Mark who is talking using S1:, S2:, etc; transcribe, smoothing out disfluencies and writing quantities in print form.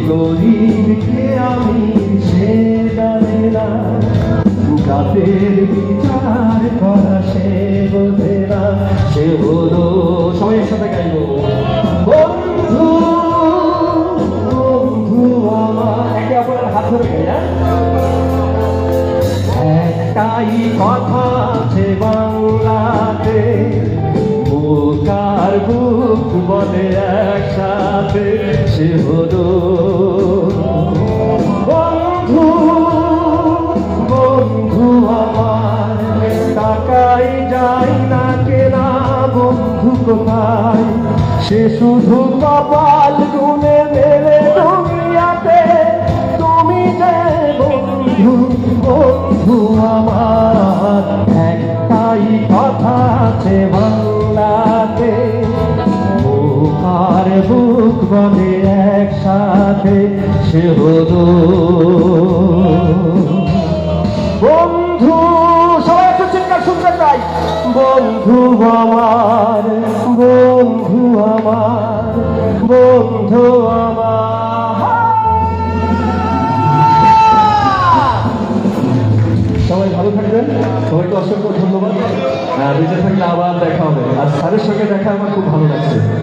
S1: গরিবকে আমি সে জানে না, জাতের বিচার করা সে বোঝে না। সে হলো সবাই একসাথে গাইব, বন্ধু বন্ধু আমার, একে অপরের হাত ধরে গাই না। একটাই কথা আছে বাংলাতে, বুকার বুক বলে একসাথে, সে হলো বন্ধু বন্ধু আমার। টাকাই যায় না কেনা বন্ধু কোথায়, সে শুধু কপাল গুনে মেলে দুনিয়াতে। তুমি যে বন্ধু বন্ধু আমার, একটাই কথা আছে বাংলাতে, বুকার বুক বলে একসাথে, সে হলো বন্ধু। সবাই একটু চিৎকার শুনতে চাই, বন্ধু আমার বন্ধু আমার বন্ধু আমার। সবাই ভালো থাকবেন, সবাইকে অসংখ্য ধন্যবাদ। বেঁচে থাকলে আবার দেখা হবে। আর স্যারের সঙ্গে দেখা আমার খুব ভালো লাগছে।